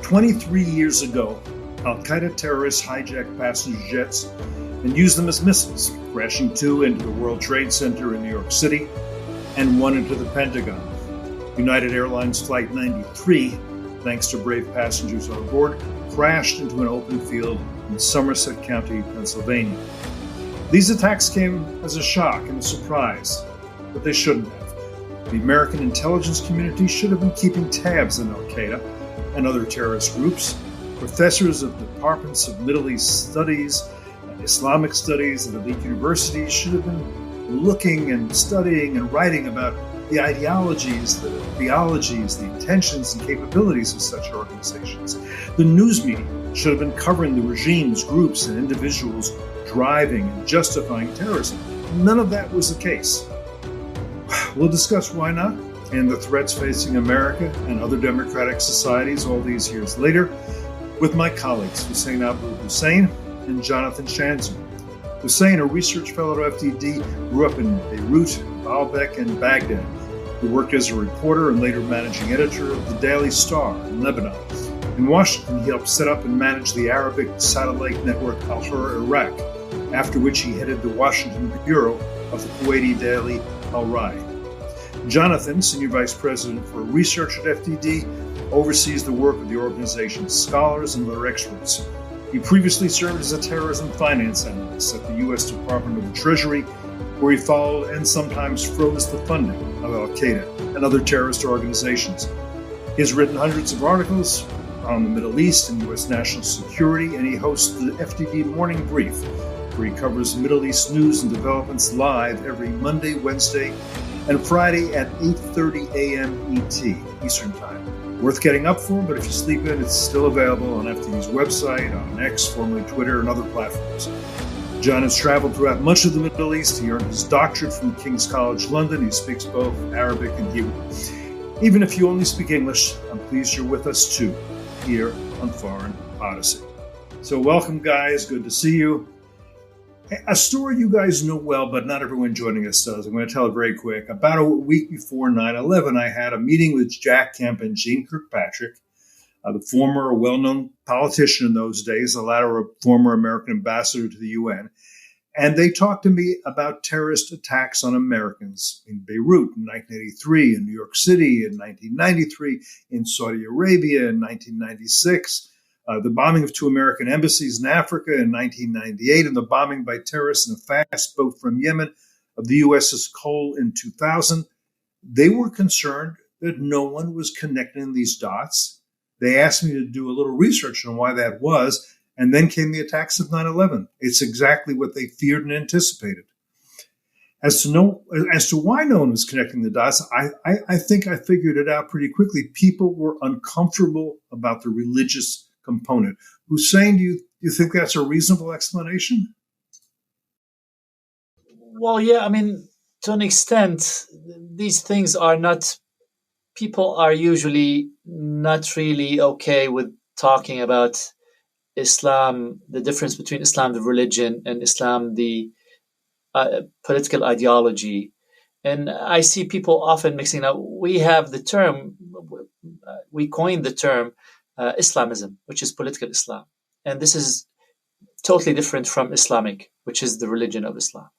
23 years ago, Al-Qaeda terrorists hijacked passenger jets and used them as missiles, crashing two into the World Trade Center in New York City and one into the Pentagon. United Airlines Flight 93, thanks to brave passengers on board, crashed into an open field in Somerset County, Pennsylvania. These attacks came as a shock and a surprise, but they shouldn't have. The American intelligence community should have been keeping tabs on Al-Qaeda and other terrorist groups. Professors of departments of Middle East studies and Islamic studies at elite universities should have been looking and studying and writing about the ideologies, the theologies, the intentions and capabilities of such organizations. The news media should have been covering the regimes, groups, and individuals driving and justifying terrorism. None of that was the case. We'll discuss why not and the threats facing America and other democratic societies all these years later with my colleagues, Hussain Abdul-Hussain and Jonathan Schanzer. Hussain, a research fellow at FDD, grew up in Beirut, Baalbek, and Baghdad. He worked as a reporter and later managing editor of the Daily Star in Lebanon. In Washington, he helped set up and manage the Arabic satellite network Al-Hur Iraq, after which he headed the Washington bureau of the Kuwaiti daily Al-Rai. Jonathan, Senior Vice President for Research at FDD, oversees the work of the organization's scholars and other experts. He previously served as a terrorism finance analyst at the U.S. Department of the Treasury, where he followed and sometimes froze the funding of Al-Qaeda and other terrorist organizations. He has written hundreds of articles on the Middle East and U.S. national security, and he hosts the FDD Morning Brief, where he covers Middle East news and developments live every Monday, Wednesday, and Friday at 8:30 a.m. ET, Eastern Time. Worth getting up for, but if you sleep in, it's still available on FDD's website, on X, formerly Twitter, and other platforms. John has traveled throughout much of the Middle East. He earned his doctorate from King's College London. He speaks both Arabic and Hebrew. Even if you only speak English, I'm pleased you're with us too, here on Foreign Odyssey. So welcome, guys. Good to see you. A story you guys know well, but not everyone joining us does. I'm going to tell it very quick. About a week before 9/11, I had a meeting with Jack Kemp and Jeane Kirkpatrick, the former well-known politician in those days, the latter a former American ambassador to the UN. And they talked to me about terrorist attacks on Americans in Beirut in 1983, in New York City in 1993, in Saudi Arabia in 1996, the bombing of two American embassies in Africa in 1998, and the bombing by terrorists in a fast boat from Yemen of the USS Cole in 2000. They were concerned that no one was connecting these dots. They asked me to do a little research on why that was, and then came the attacks of 9/11. It's exactly what they feared and anticipated. As to why no one was connecting the dots, I think I figured it out pretty quickly. People were uncomfortable about the religious component. Hussain, do you think that's a reasonable explanation? Well, yeah, I mean, to an extent, these things are not, people are usually not really okay with talking about Islam, the difference between Islam, the religion, and Islam, the political ideology. And I see people often mixing up. We have the term, we coined the term Islamism, which is political Islam. And this is totally different from Islamic, which is the religion of Islam.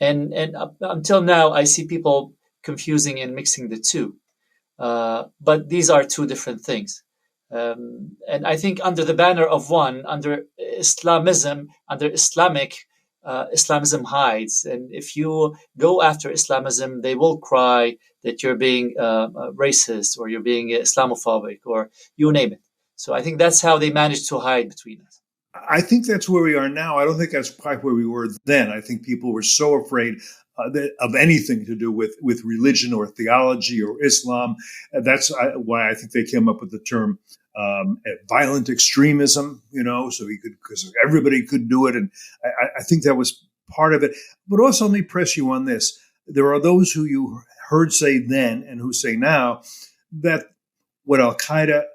And until now, I see people confusing and mixing the two. But these are two different things. And I think under the banner of one, under Islamism, under Islamic, Islamism hides. And if you go after Islamism, they will cry that you're being racist or you're being Islamophobic or you name it. So I think that's how they managed to hide between us. I think that's where we are now. I don't think that's quite where we were then. I think people were so afraid of anything to do with religion or theology or Islam. That's why I think they came up with the term violent extremism, so because everybody could do it. And I think that was part of it. But also, let me press you on this. There are those who you heard say then and who say now that what Al-Qaeda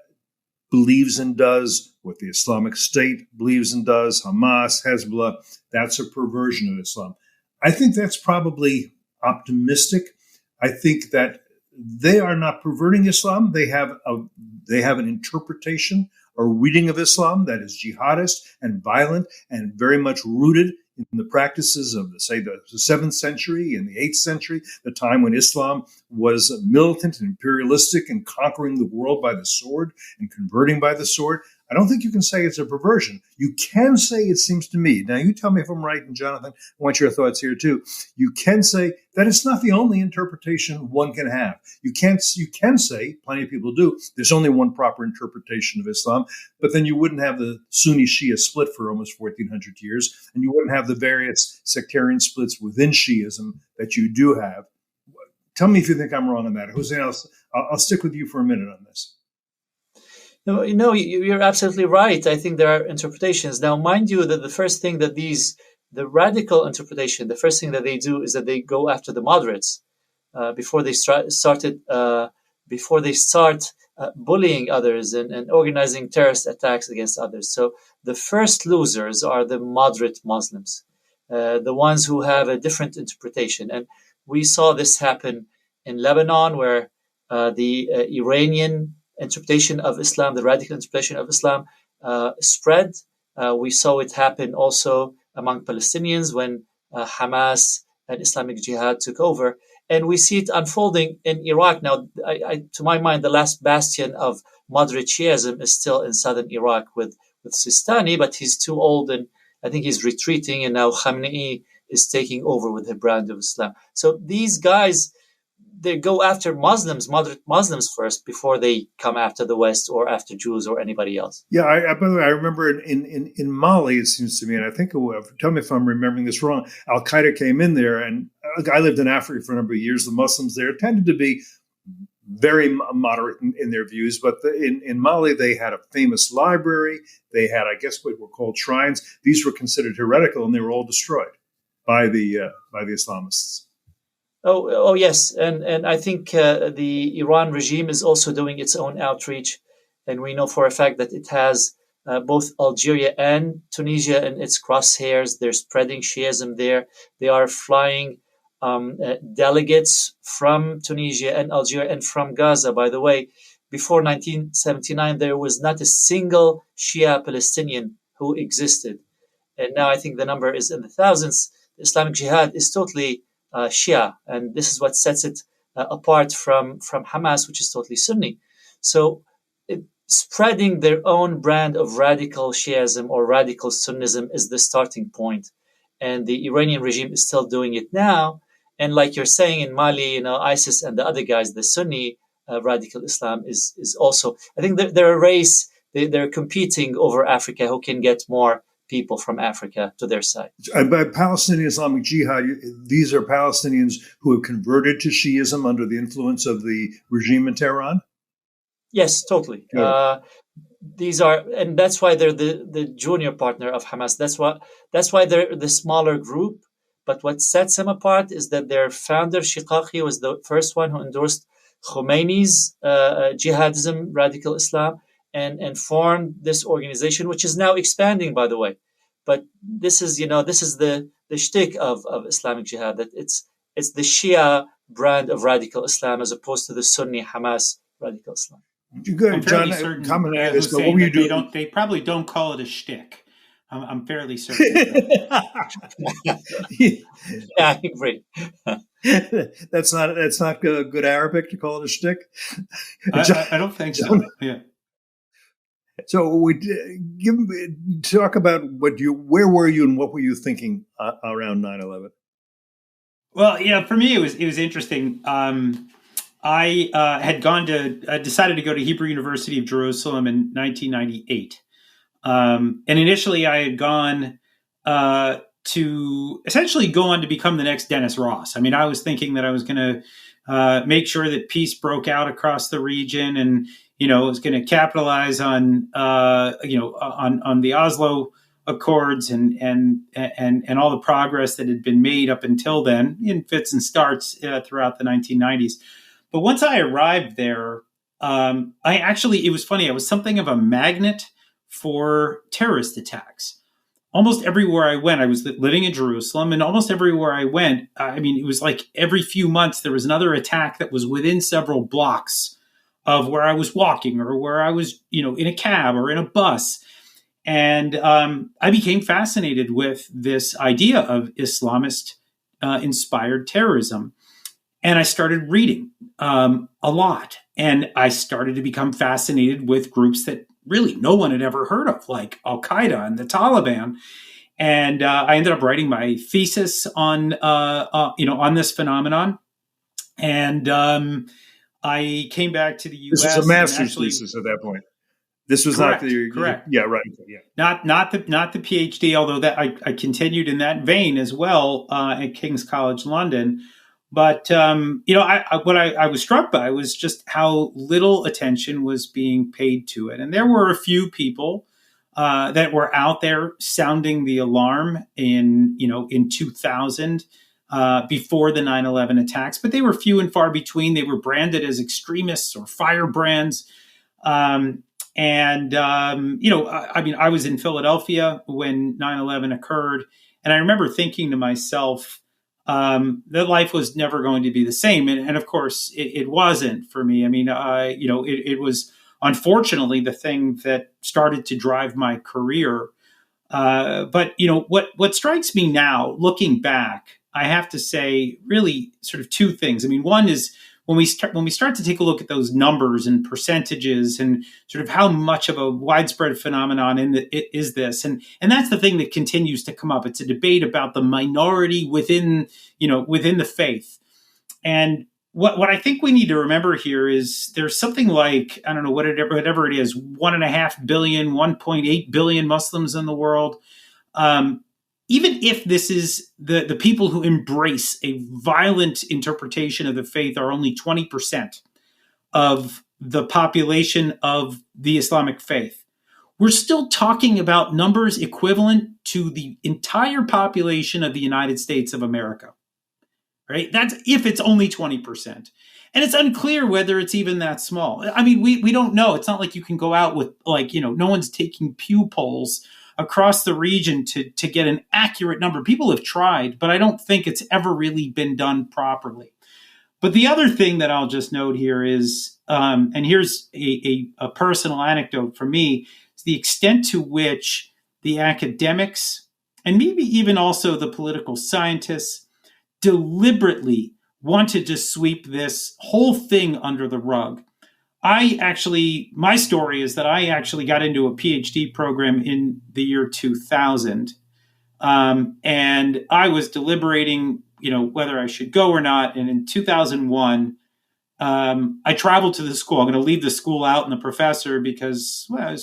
believes and does, what the Islamic State believes and does, Hamas, Hezbollah, that's a perversion of Islam. I think that's probably optimistic. I think that they are not perverting Islam. They have an interpretation or reading of Islam that is jihadist and violent and very much rooted in the practices of, say, the 7th century and the 8th century, the time when Islam was militant and imperialistic and conquering the world by the sword and converting by the sword. I don't think you can say it's a perversion. You can say, it seems to me, now you tell me if I'm right, and Jonathan, I want your thoughts here too. You can say that it's not the only interpretation one can have. You can say, plenty of people do, there's only one proper interpretation of Islam, but then you wouldn't have the Sunni Shia split for almost 1400 years, and you wouldn't have the various sectarian splits within Shiism that you do have. Tell me if you think I'm wrong on that. Hussain, I'll stick with you for a minute on this. No, you're absolutely right. I think there are interpretations. Now, mind you, that the first thing that the radical interpretation, the first thing that they do is that they go after the moderates before they start bullying others and organizing terrorist attacks against others. So the first losers are the moderate Muslims, the ones who have a different interpretation. And we saw this happen in Lebanon, where the Iranian interpretation of Islam, the radical interpretation of Islam, spread. We saw it happen also among Palestinians when Hamas and Islamic Jihad took over. And we see it unfolding in Iraq. Now, to my mind, the last bastion of moderate Shiism is still in southern Iraq with Sistani, but he's too old and I think he's retreating, and now Khamenei is taking over with the brand of Islam. So these guys, they go after Muslims, moderate Muslims first, before they come after the West or after Jews or anybody else. Yeah, by the way, I remember in Mali, it seems to me, and I think, tell me if I'm remembering this wrong, Al-Qaeda came in there, and I lived in Africa for a number of years. The Muslims there tended to be very moderate in their views, but in Mali, they had a famous library. They had, I guess, what were called shrines. These were considered heretical, and they were all destroyed by the Islamists. Oh yes, and I think the Iran regime is also doing its own outreach, and we know for a fact that it has both Algeria and Tunisia in its crosshairs. They're spreading Shiism there. They are flying delegates from Tunisia and Algeria and from Gaza. By the way, before 1979, there was not a single Shia Palestinian who existed, and now I think the number is in the thousands. The Islamic Jihad is totally Shia, and this is what sets it apart from Hamas, which is totally Sunni. So spreading their own brand of radical Shiism or radical Sunnism is the starting point, and the Iranian regime is still doing it now. And like you're saying, in Mali, ISIS and the other guys, the Sunni radical Islam is also, I think they're a race. They're competing over Africa, who can get more people from Africa to their side. And by Palestinian Islamic Jihad, these are Palestinians who have converted to Shiism under the influence of the regime in Tehran? Yes, totally. Yeah. These are, and that's why they're the junior partner of Hamas. That's why they're the smaller group. But what sets them apart is that their founder, Shiqaqi, was the first one who endorsed Khomeini's jihadism, radical Islam, and formed this organization, which is now expanding, by the way. But this is the shtick of Islamic Jihad, that it's the Shia brand of radical Islam as opposed to the Sunni Hamas radical Islam. I'm fairly certain, comment on this, but what were you doing? They probably don't call it a shtick. I'm fairly certain. Yeah, I agree. That's not good Arabic to call it a shtick. I don't think so. Yeah. So talk about where were you and what were you thinking around 9/11? Well, yeah, for me it was interesting. I had decided to go to Hebrew University of Jerusalem in 1998. And initially I had gone to essentially go on to become the next Dennis Ross. I mean, I was thinking that I was going to make sure that peace broke out across the region, and was going to capitalize on the Oslo Accords and all the progress that had been made up until then in fits and starts throughout the 1990s. But once I arrived there, it was funny. I was something of a magnet for terrorist attacks. almost everywhere I went, I was living in Jerusalem, and almost everywhere I went, I mean, it was like every few months there was another attack that was within several blocks of where I was walking or where I was, in a cab or in a bus. And I became fascinated with this idea of Islamist inspired terrorism. And I started reading a lot. And I started to become fascinated with groups that really no one had ever heard of, like Al Qaeda and the Taliban. And I ended up writing my thesis on this phenomenon. And I came back to the U.S. This was a master's thesis at that point. This was correct, not the correct. Yeah, right. Yeah. Not the PhD, although that I continued in that vein as well at King's College London. But what I was struck by was just how little attention was being paid to it, and there were a few people that were out there sounding the alarm in 2000 before the 9/11 attacks, but they were few and far between. They were branded as extremists or firebrands. I was in Philadelphia when 9/11 occurred, and I remember thinking to myself that life was never going to be the same. And of course, it wasn't for me. I mean, it was unfortunately the thing that started to drive my career. But what strikes me now, looking back, I have to say really sort of two things. I mean, one is when we start to take a look at those numbers and percentages and sort of how much of a widespread phenomenon is this, and that's the thing that continues to come up. It's a debate about the minority within the faith, and what I think we need to remember here is there's something like, I don't know, whatever it is, 1.5 billion, 1.8 billion Muslims in the world. Even if this is the people who embrace a violent interpretation of the faith are only 20% of the population of the Islamic faith, we're still talking about numbers equivalent to the entire population of the United States of America, right? That's if it's only 20%. And it's unclear whether it's even that small. I mean, we don't know. It's not like you can go out with no one's taking Pew polls across the region to get an accurate number. People have tried, but I don't think it's ever really been done properly. But the other thing that I'll just note here is, and here's a personal anecdote for me, is the extent to which the academics and maybe even also the political scientists deliberately wanted to sweep this whole thing under the rug. My story is that I actually got into a PhD program in the year 2000. And I was deliberating, whether I should go or not. And in 2001, I traveled to the school. I'm going to leave the school out and the professor because, well,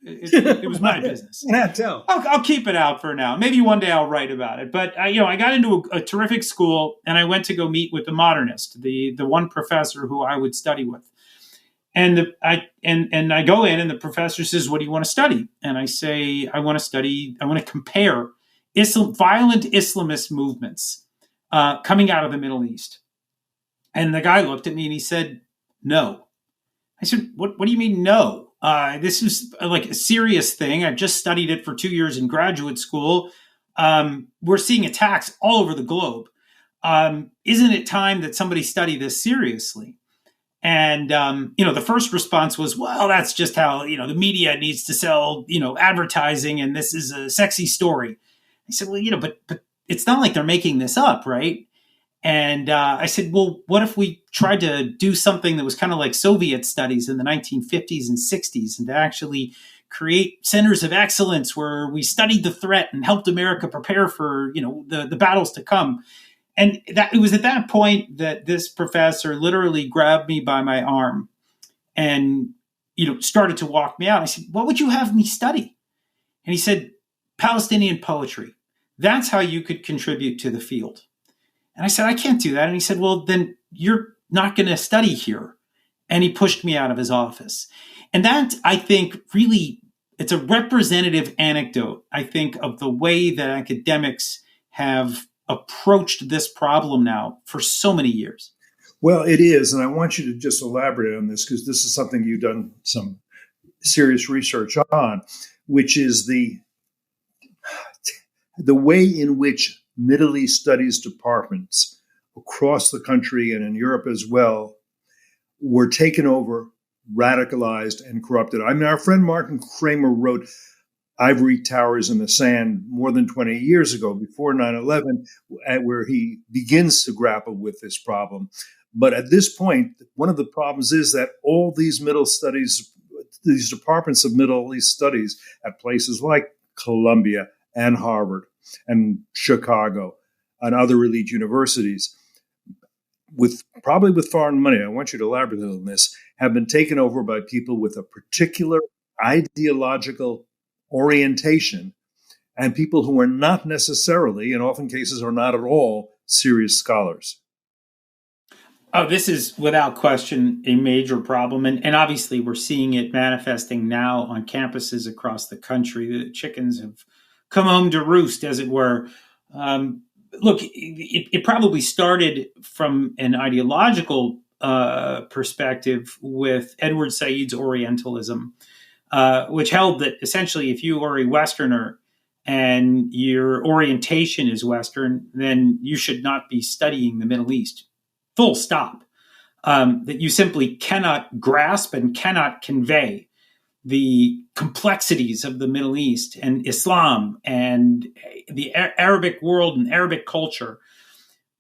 it was my business. Yeah, tell. I'll keep it out for now. Maybe one day I'll write about it. But I got into a terrific school, and I went to go meet with the modernist, the one professor who I would study with. And I go in, and the professor says, "What do you want to study?" And I say, I want to compare violent Islamist movements coming out of the Middle East. And the guy looked at me and he said, "No." I said, What do you mean no? This is like a serious thing. I just studied it for 2 years in graduate school. We're seeing attacks all over the globe. Isn't it time that somebody study this seriously? And, the first response was, well, that's just how, the media needs to sell, advertising, and this is a sexy story. I said, well, but it's not like they're making this up, right? And I said, well, what if we tried to do something that was kind of like Soviet studies in the 1950s and 60s, and to actually create centers of excellence where we studied the threat and helped America prepare for, the battles to come. And it was at that point that this professor literally grabbed me by my arm and, started to walk me out. I said, what would you have me study? And he said, Palestinian poetry. That's how you could contribute to the field. And I said, I can't do that. And he said, well, then you're not going to study here. And he pushed me out of his office. And that, I think, really, it's a representative anecdote, I think, of the way that academics have approached this problem now for so many years. Well, it is. And I want you to just elaborate on this, because this is something you've done some serious research on, which is the way in which Middle East studies departments across the country and in Europe as well were taken over, radicalized, and corrupted. I mean, our friend Martin Kramer wrote Ivory Towers in the Sand more than 20 years ago, before 9/11, where he begins to grapple with this problem. But at this point, one of the problems is that all these these departments of Middle East studies at places like Columbia and Harvard and Chicago and other elite universities, probably with foreign money, I want you to elaborate on this, have been taken over by people with a particular ideological orientation and people who are not necessarily, in often cases are not at all, serious scholars. Oh, this is without question a major problem. And obviously we're seeing it manifesting now on campuses across the country. The chickens have come home to roost, as it were. Look, it probably started from an ideological perspective with Edward Said's Orientalism, which held that essentially if you are a Westerner and your orientation is Western, then you should not be studying the Middle East. Full stop. That you simply cannot grasp and cannot convey the complexities of the Middle East and Islam and the Arabic world and Arabic culture.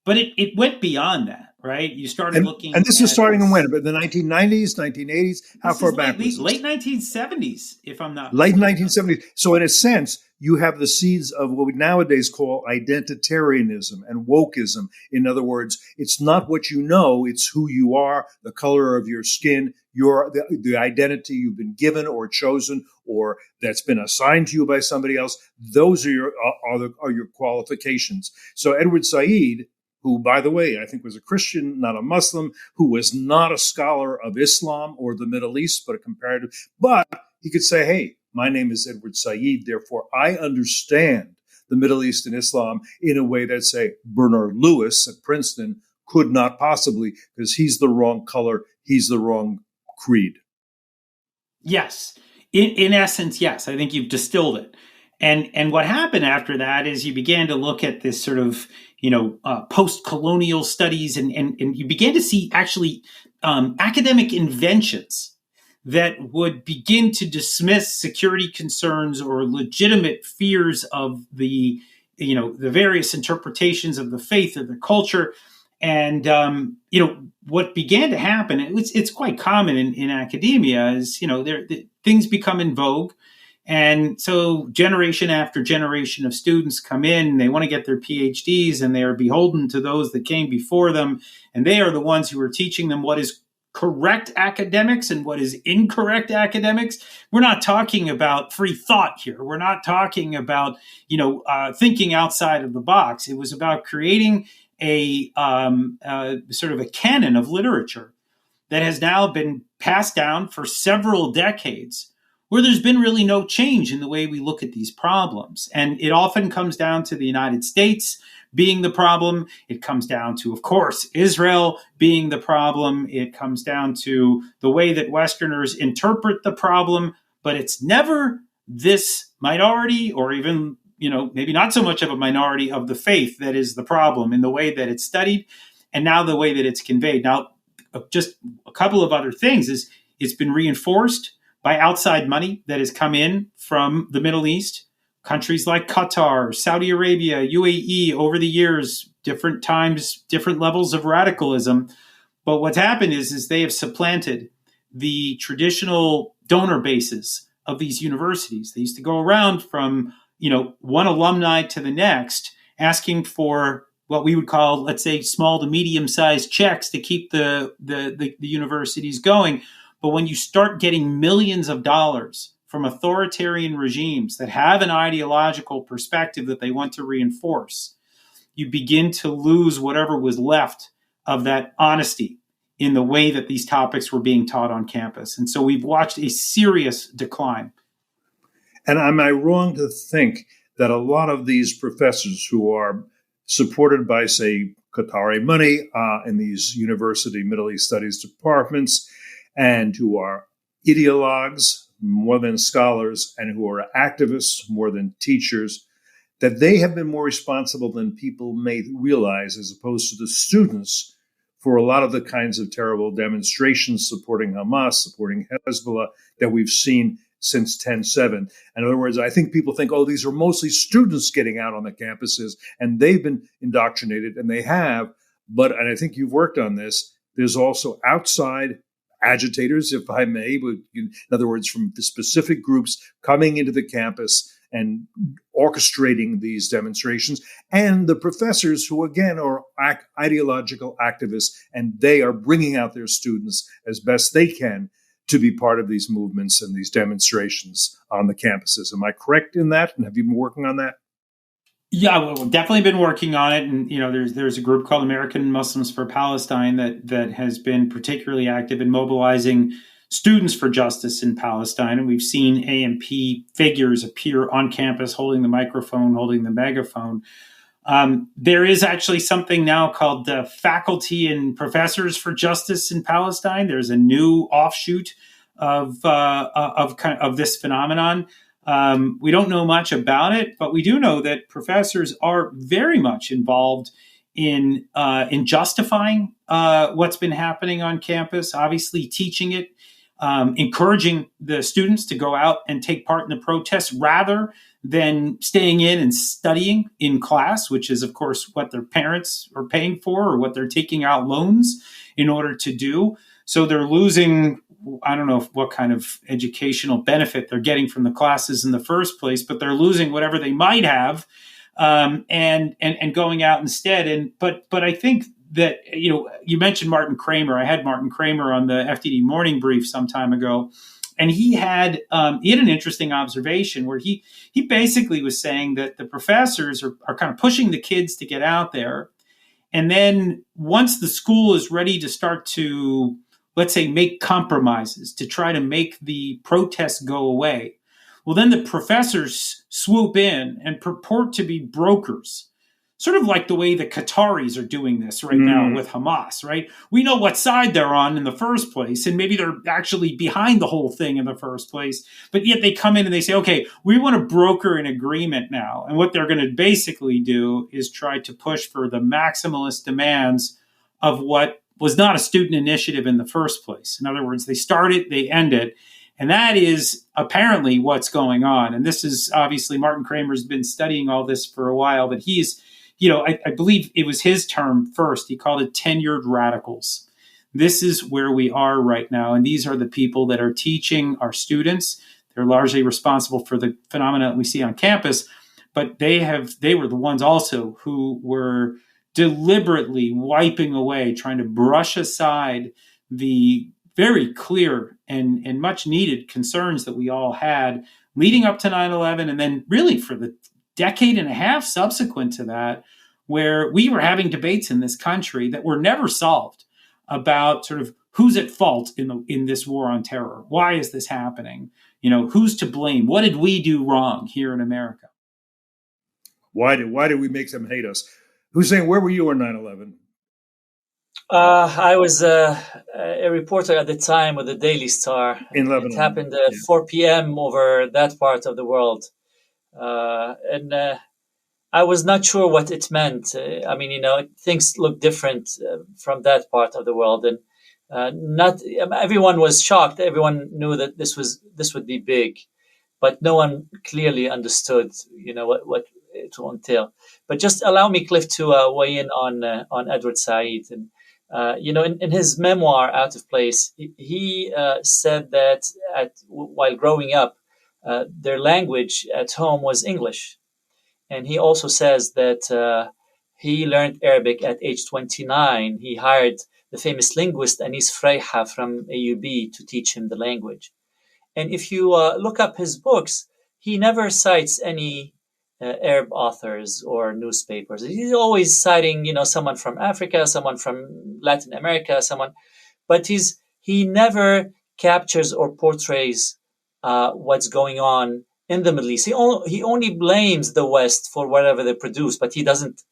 But it went beyond that, right? You started looking and this is starting in when? But the 1990s, 1980s? How far back was this? Late 1970s, if I'm not Late 1970s. So in a sense, you have the seeds of what we nowadays call identitarianism and wokeism. In other words, it's not what you know, it's who you are, the color of your skin, the identity you've been given or chosen or that's been assigned to you by somebody else. Those are your qualifications. So Edward Said, who, by the way, I think was a Christian, not a Muslim, who was not a scholar of Islam or the Middle East, but a comparative, but he could say, hey, my name is Edward Said, therefore I understand the Middle East and Islam in a way that, say, Bernard Lewis at Princeton could not possibly, because he's the wrong color, he's the wrong creed. Yes. In essence, yes. I think you've distilled it. And what happened after that is you began to look at this sort of, post-colonial studies and you began to see actually academic inventions that would begin to dismiss security concerns or legitimate fears of the various interpretations of the faith or the culture. And, what began to happen, it's quite common in academia is, things become in vogue. And so generation after generation of students come in, they want to get their PhDs and they are beholden to those that came before them. And they are the ones who are teaching them what is correct academics and what is incorrect academics. We're not talking about free thought here. We're not talking about, thinking outside of the box. It was about creating a sort of a canon of literature that has now been passed down for several decades, where there's been really no change in the way we look at these problems. And it often comes down to the United States being the problem. It comes down to, of course, Israel being the problem. It comes down to the way that Westerners interpret the problem. But it's never this minority or even, maybe not so much of a minority of the faith that is the problem in the way that it's studied and now the way that it's conveyed. Now, just a couple of other things is it's been reinforced by outside money that has come in from the Middle East, countries like Qatar, Saudi Arabia, UAE, over the years, different times, different levels of radicalism. But what's happened is they have supplanted the traditional donor bases of these universities. They used to go around from, one alumni to the next, asking for what we would call, let's say, small to medium-sized checks to keep the universities going. But when you start getting millions of dollars from authoritarian regimes that have an ideological perspective that they want to reinforce, you begin to lose whatever was left of that honesty in the way that these topics were being taught on campus. And so we've watched a serious decline. And am I wrong to think that a lot of these professors who are supported by, say, Qatari money in these university Middle East studies departments, and who are ideologues more than scholars, and who are activists more than teachers, that they have been more responsible than people may realize, as opposed to the students, for a lot of the kinds of terrible demonstrations supporting Hamas, supporting Hezbollah that we've seen since 10/7. In other words, I think people think, oh, these are mostly students getting out on the campuses and they've been indoctrinated, and they have. But, and I think you've worked on this, there's also outside agitators, if I may, in other words, from the specific groups coming into the campus and orchestrating these demonstrations, and the professors who, again, are ideological activists, and they are bringing out their students as best they can to be part of these movements and these demonstrations on the campuses. Am I correct in that? And have you been working on that? Yeah, well, we've definitely been working on it. And, there's a group called American Muslims for Palestine that has been particularly active in mobilizing students for justice in Palestine. And we've seen AMP figures appear on campus holding the microphone, holding the megaphone. There is actually something now called the Faculty and Professors for Justice in Palestine. There's a new offshoot of this phenomenon. We don't know much about it, but we do know that professors are very much involved in justifying what's been happening on campus, obviously teaching it, encouraging the students to go out and take part in the protests rather than staying in and studying in class, which is, of course, what their parents are paying for or what they're taking out loans in order to do. So they're losing, I don't know what kind of educational benefit they're getting from the classes in the first place, but they're losing whatever they might have and going out instead. But I think that, you mentioned Martin Kramer. I had Martin Kramer on the FDD Morning Brief some time ago, and he had an interesting observation where he basically was saying that the professors are kind of pushing the kids to get out there. And then once the school is ready to start to, let's say, make compromises to try to make the protests go away, well, then the professors swoop in and purport to be brokers, sort of like the way the Qataris are doing this right now with Hamas, right? We know what side they're on in the first place, and maybe they're actually behind the whole thing in the first place, but yet they come in and they say, okay, we want to broker an agreement now. And what they're going to basically do is try to push for the maximalist demands of what was not a student initiative in the first place. In other words, they start it, they end it. And that is apparently what's going on. And this is obviously Martin Kramer's been studying all this for a while, but he's, I believe it was his term first. He called it tenured radicals. This is where we are right now. And these are the people that are teaching our students. They're largely responsible for the phenomena that we see on campus, but they were the ones also who were deliberately wiping away, trying to brush aside the very clear and much needed concerns that we all had leading up to 9/11, and then really for the decade and a half subsequent to that, where we were having debates in this country that were never solved about sort of who's at fault in this war on terror. Why is this happening? Who's to blame? What did we do wrong here in America? Why did we make them hate us? Hussain, where were you on 9/11? I was a reporter at the time with the Daily Star. In Lebanon. It happened 4 p.m. over that part of the world. And I was not sure what it meant. Things look different from that part of the world. And not everyone was shocked. Everyone knew that this would be big. But no one clearly understood, what it will entail. But just allow me, Cliff, to weigh in on Edward Said. And in his memoir, Out of Place, he said that while growing up, their language at home was English. And he also says that he learned Arabic at age 29. He hired the famous linguist Anis Freiha from AUB to teach him the language. And if you look up his books, he never cites any Arab authors or newspapers. He's always citing, someone from Africa, someone from Latin America, but he never captures or portrays what's going on in the Middle East. He only blames the West for whatever they produce, but he doesn't,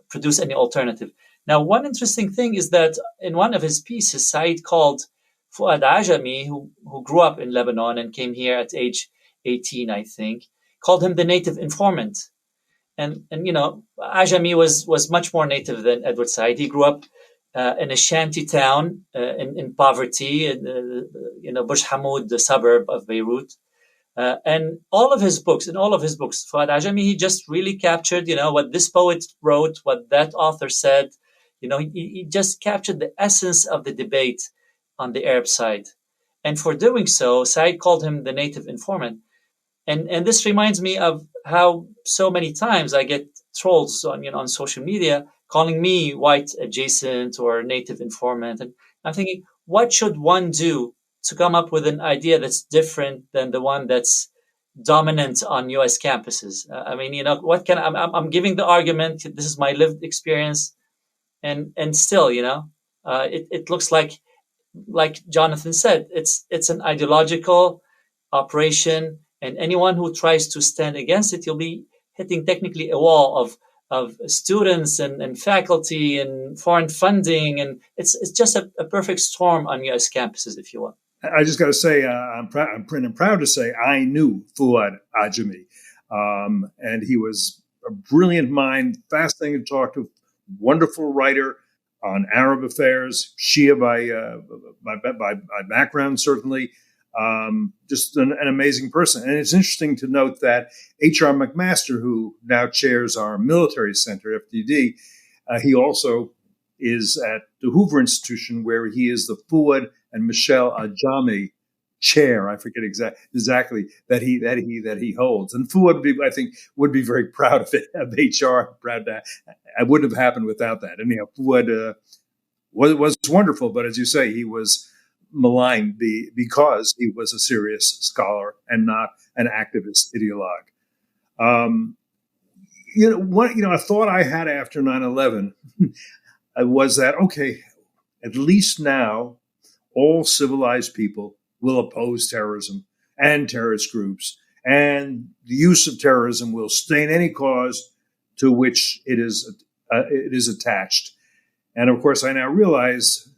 produce any alternative. Now, one interesting thing is that in one of his pieces, Said called Fuad Ajami, who grew up in Lebanon and came here at age 18, I think, called him the native informant. And Ajami was much more native than Edward Said. He grew up in a shanty town in poverty in Bush Hamoud, the suburb of Beirut. And in all of his books, Fuad Ajami, he just really captured, what this poet wrote, what that author said. He just captured the essence of the debate on the Arab side. And for doing so, Said called him the native informant. And this reminds me of how so many times I get trolls on social media calling me white adjacent or native informant. And I'm thinking, what should one do to come up with an idea that's different than the one that's dominant on U.S. campuses? What can I'm giving the argument? This is my lived experience, and still, it looks like Jonathan said, it's an ideological operation, and anyone who tries to stand against it, you'll be hitting technically a wall of students and faculty and foreign funding, and it's just a perfect storm on U.S. campuses, if you will. I just got to say, I'm proud to say I knew Fuad Ajami, and he was a brilliant mind, fascinating to talk to, wonderful writer on Arab affairs, Shia by background, certainly. Just an amazing person. And it's interesting to note that H.R. McMaster, who now chairs our military center, FDD, he also is at the Hoover Institution, where he is the Fuad and Michelle Ajami chair. I forget exactly that he holds. And Fuad, I think, would be very proud of it, of HR. Proud that it wouldn't have happened without that. And Fuad was wonderful, but as you say, he was maligned because he was a serious scholar and not an activist ideologue. A thought I had after 9/11 was that, okay, at least now all civilized people will oppose terrorism and terrorist groups, and the use of terrorism will stain any cause to which it is attached. And of course, I now realize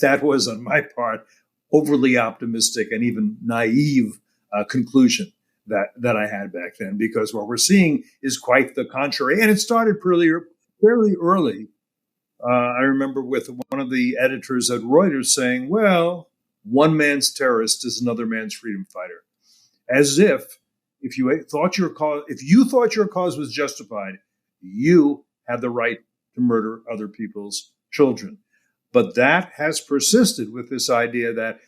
that was, on my part, overly optimistic and even naive conclusion that I had back then, because what we're seeing is quite the contrary. And it started fairly early. I remember with one of the editors at Reuters saying, well, one man's terrorist is another man's freedom fighter. As if you thought your cause was justified, you had the right to murder other people's children. But that has persisted with this idea that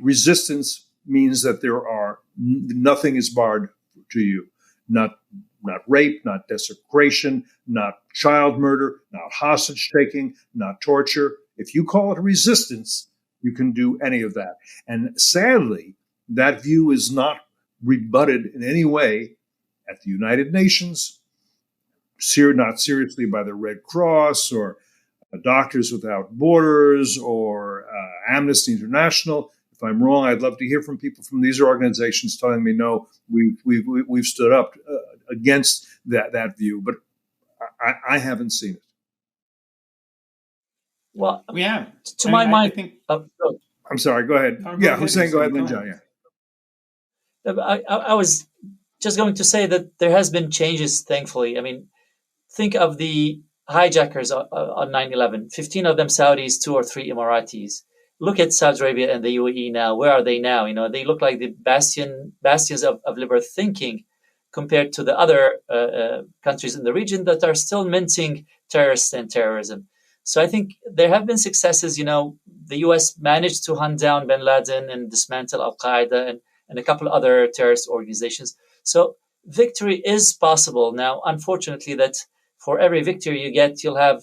resistance means that nothing is barred to you. Not rape, not desecration, not child murder, not hostage taking, not torture. If you call it resistance, you can do any of that. And sadly, that view is not rebutted in any way at the United Nations, not seriously by the Red Cross or Doctors Without Borders or Amnesty International. If I'm wrong, I'd love to hear from people from these organizations telling me, no, we've stood up against that view, but I haven't seen it. Well, yeah. To my mind, I think. I'm sorry. Go ahead. Hussain, go ahead, then John. Yeah. I was just going to say that there has been changes, thankfully. I mean, think of the hijackers on 9/11. 15 of them Saudis, 2 or 3 Emiratis. Look at Saudi Arabia and the UAE now. Where are they now? They look like the bastions of liberal thinking compared to the other countries in the region that are still minting terrorists and terrorism. So I think there have been successes. The U.S. managed to hunt down bin Laden and dismantle Al-Qaeda and a couple other terrorist organizations. So victory is possible. Now, unfortunately, that for every victory you get, you'll have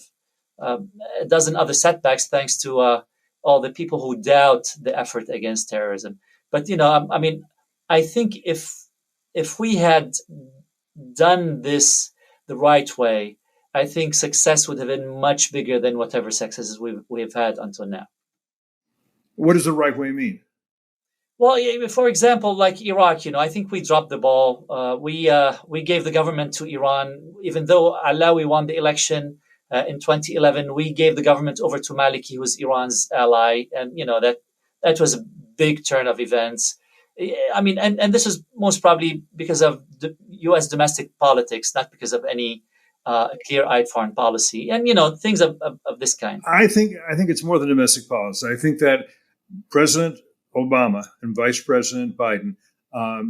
a dozen other setbacks thanks to all the people who doubt the effort against terrorism. But, I think if we had done this the right way, I think success would have been much bigger than whatever successes we've had until now. What does the right way mean? Well, for example, like Iraq, I think we dropped the ball. We gave the government to Iran, even though Alawi won the election in 2011. We gave the government over to Maliki, who was Iran's ally, and that was a big turn of events. I mean, and this is most probably because of the U.S. domestic politics, not because of any clear-eyed foreign policy, and things of this kind. I think it's more than domestic policy. I think that President Obama and Vice President Biden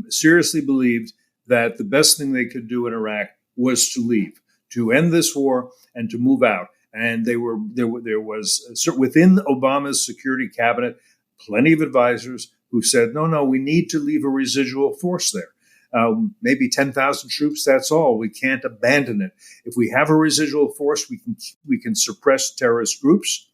seriously believed that the best thing they could do in Iraq was to leave, to end this war, and to move out. And there was within Obama's security cabinet plenty of advisors who said, no, we need to leave a residual force there. Maybe 10,000 troops, that's all. We can't abandon it. If we have a residual force, we can suppress terrorist groups,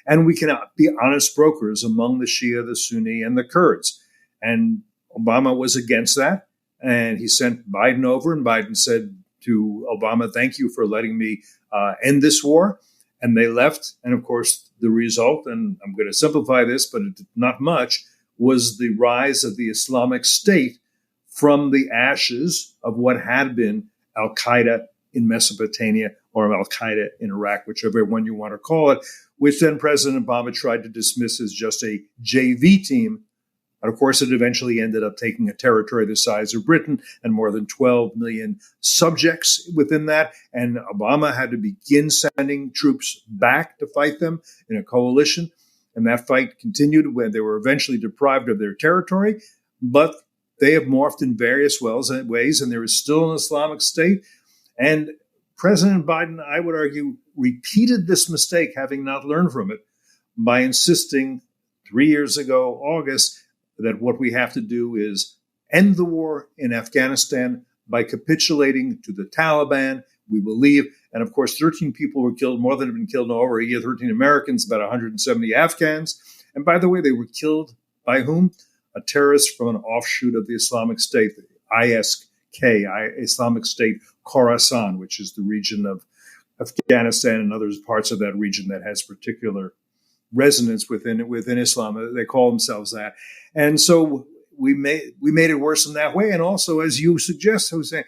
and we can be honest brokers among the Shia, the Sunni, and the Kurds. And Obama was against that, and he sent Biden over, and Biden said to Obama, thank you for letting me end this war. And they left, and of course, the result, and I'm going to simplify this, but not much, was the rise of the Islamic State from the ashes of what had been Al-Qaeda in Mesopotamia or Al-Qaeda in Iraq, whichever one you want to call it, which then President Obama tried to dismiss as just a JV team. And of course, it eventually ended up taking a territory the size of Britain and more than 12 million subjects within that. And Obama had to begin sending troops back to fight them in a coalition. And that fight continued when they were eventually deprived of their territory. But they have morphed in various ways, and there is still an Islamic State. And President Biden, I would argue, repeated this mistake, having not learned from it, by insisting 3 years ago, August, that what we have to do is end the war in Afghanistan by capitulating to the Taliban. We will leave. And of course, 13 people were killed, more than have been killed in over a year, 13 Americans, about 170 Afghans. And by the way, they were killed by whom? A terrorist from an offshoot of the Islamic State, the ISK, Islamic State Khorasan, which is the region of Afghanistan and other parts of that region that has particular resonance within Islam. They call themselves that. And so we made it worse in that way. And also, as you suggest, Hussain,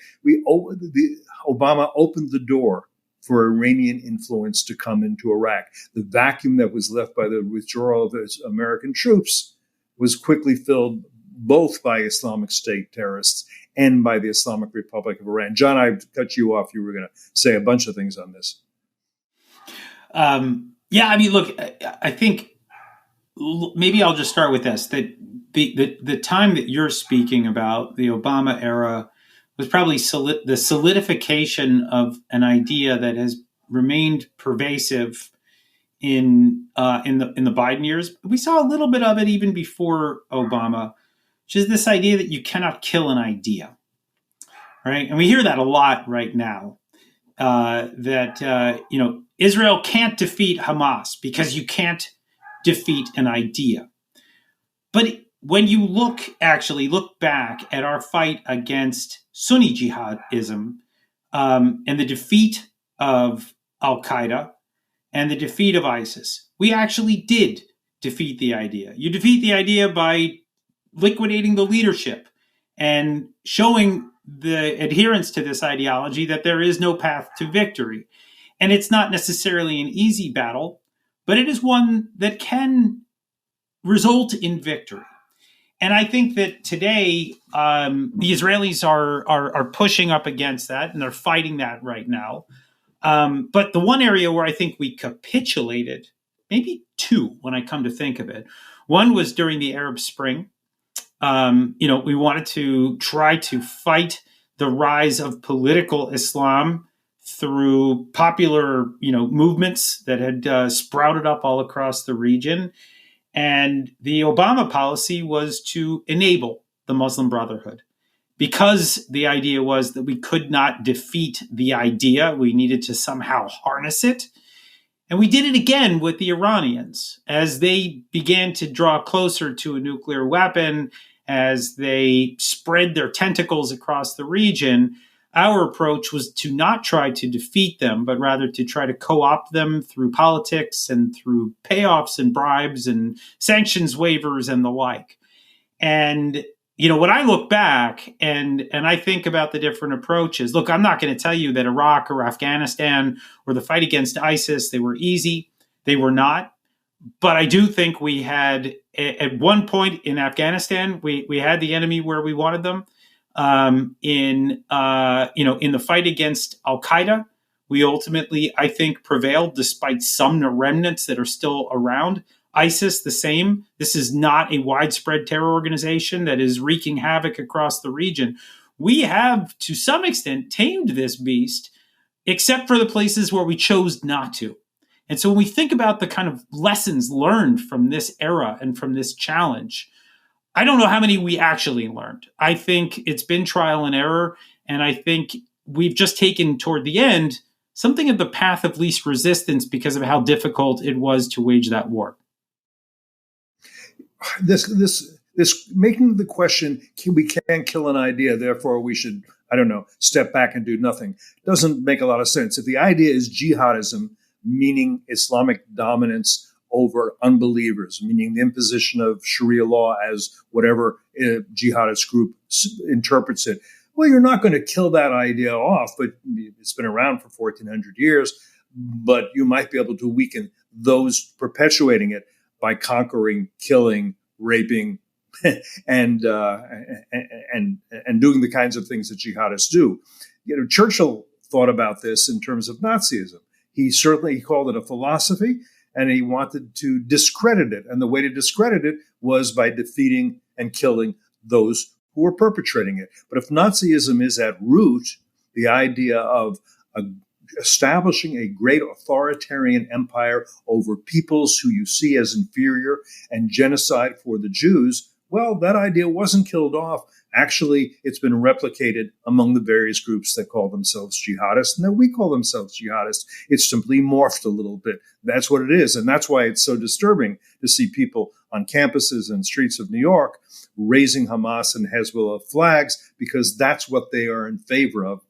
Obama opened the door for Iranian influence to come into Iraq. The vacuum that was left by the withdrawal of American troops was quickly filled both by Islamic State terrorists and by the Islamic Republic of Iran. John, I cut you off. You were going to say a bunch of things on this. Yeah, I mean, look, I think maybe I'll just start with this, that the time that you're speaking about, the Obama era, was probably the solidification of an idea that has remained pervasive in the Biden years. We saw a little bit of it even before Obama, which is this idea that you cannot kill an idea, right? And we hear that a lot right now. Israel can't defeat Hamas because you can't defeat an idea. But when you look back at our fight against Sunni jihadism and the defeat of Al-Qaeda and the defeat of ISIS, we actually did defeat the idea. You defeat the idea by liquidating the leadership and showing the adherents to this ideology that there is no path to victory. And it's not necessarily an easy battle, but it is one that can result in victory. And I think that today the Israelis are pushing up against that, and they're fighting that right now. But the one area where I think we capitulated, maybe two when I come to think of it, one was during the Arab Spring. We wanted to try to fight the rise of political Islam through popular, movements that had sprouted up all across the region. And the Obama policy was to enable the Muslim Brotherhood, because the idea was that we could not defeat the idea. We needed to somehow harness it. And we did it again with the Iranians as they began to draw closer to a nuclear weapon, as they spread their tentacles across the region. Our approach was to not try to defeat them, but rather to try to co-opt them through politics and through payoffs and bribes and sanctions waivers and the like. And, when I look back and I think about the different approaches, look, I'm not going to tell you that Iraq or Afghanistan or the fight against ISIS, they were easy. They were not. But I do think we had at one point in Afghanistan, we had the enemy where we wanted them. In the fight against Al Qaeda, we ultimately, I think, prevailed despite some remnants that are still around. ISIS, the same. This is not a widespread terror organization that is wreaking havoc across the region. We have, to some extent, tamed this beast, except for the places where we chose not to. And so when we think about the kind of lessons learned from this era and from this challenge, I don't know how many we actually learned. I think it's been trial and error. And I think we've just taken toward the end something of the path of least resistance because of how difficult it was to wage that war. This making the question, we can't kill an idea, therefore we should, step back and do nothing, doesn't make a lot of sense. If the idea is jihadism, meaning Islamic dominance over unbelievers, meaning the imposition of Sharia law as whatever jihadist group interprets it, well, you're not going to kill that idea off, but it's been around for 1,400 years, but you might be able to weaken those perpetuating it by conquering, killing, raping, and doing the kinds of things that jihadists do. Churchill thought about this in terms of Nazism. He called it a philosophy, and he wanted to discredit it. And the way to discredit it was by defeating and killing those who were perpetrating it. But if Nazism is at root, the idea of establishing a great authoritarian empire over peoples who you see as inferior and genocide for the Jews, well, that idea wasn't killed off. Actually, it's been replicated among the various groups that call themselves jihadists. And that we call themselves jihadists. It's simply morphed a little bit. That's what it is. And that's why it's so disturbing to see people on campuses and streets of New York raising Hamas and Hezbollah flags, because that's what they are in favor of.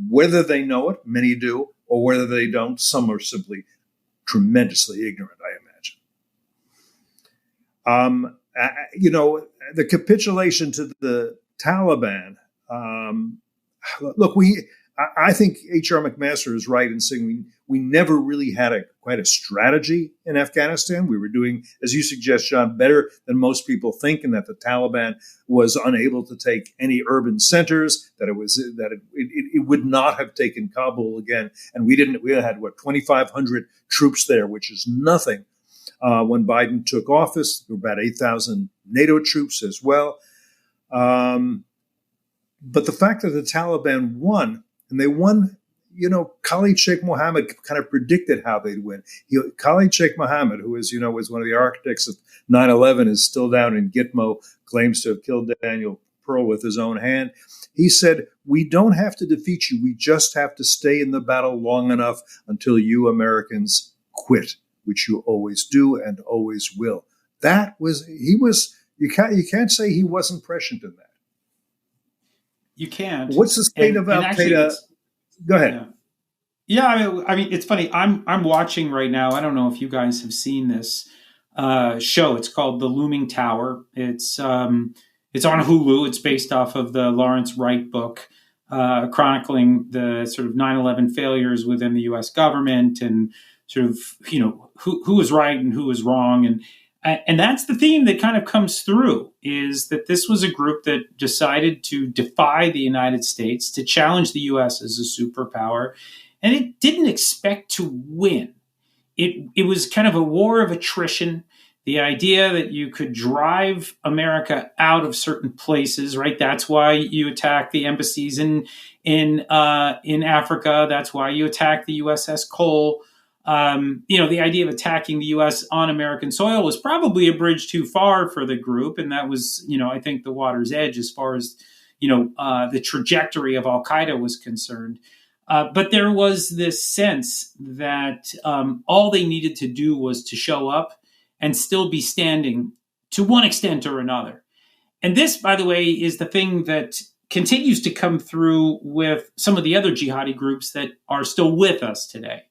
Whether they know it, many do, or whether they don't, some are simply tremendously ignorant, I imagine. The capitulation to the Taliban. I think H.R. McMaster is right in saying we never really had quite a strategy in Afghanistan. We were doing, as you suggest, John, better than most people think, and that the Taliban was unable to take any urban centers, that it would not have taken Kabul again. And we had 2,500 troops there, which is nothing. When Biden took office, there were about 8,000 NATO troops as well. But the fact that the Taliban won, and they won, Khalid Sheikh Mohammed kind of predicted how they'd win. Khalid Sheikh Mohammed, who is, was one of the architects of 9/11, is still down in Gitmo, claims to have killed Daniel Pearl with his own hand. He said, "We don't have to defeat you. We just have to stay in the battle long enough until you Americans quit, which you always do and always will." You can't say he wasn't prescient in that. You can't. What's the state of Al Qaeda? Go ahead. Yeah, I mean, it's funny. I'm watching right now. I don't know if you guys have seen this show. It's called The Looming Tower. It's on Hulu. It's based off of the Lawrence Wright book, chronicling the sort of 9/11 failures within the U.S. government and sort of who was right and who was wrong, and that's the theme that kind of comes through, is that this was a group that decided to defy the United States, to challenge the U.S. as a superpower, and it didn't expect to win. It was kind of a war of attrition. The idea that you could drive America out of certain places, right? That's why you attack the embassies in Africa. That's why you attack the USS Cole. The idea of attacking the U.S. on American soil was probably a bridge too far for the group. And that was, I think, the water's edge as far as, the trajectory of Al Qaeda was concerned. But there was this sense that all they needed to do was to show up and still be standing to one extent or another. And this, by the way, is the thing that continues to come through with some of the other jihadi groups that are still with us today.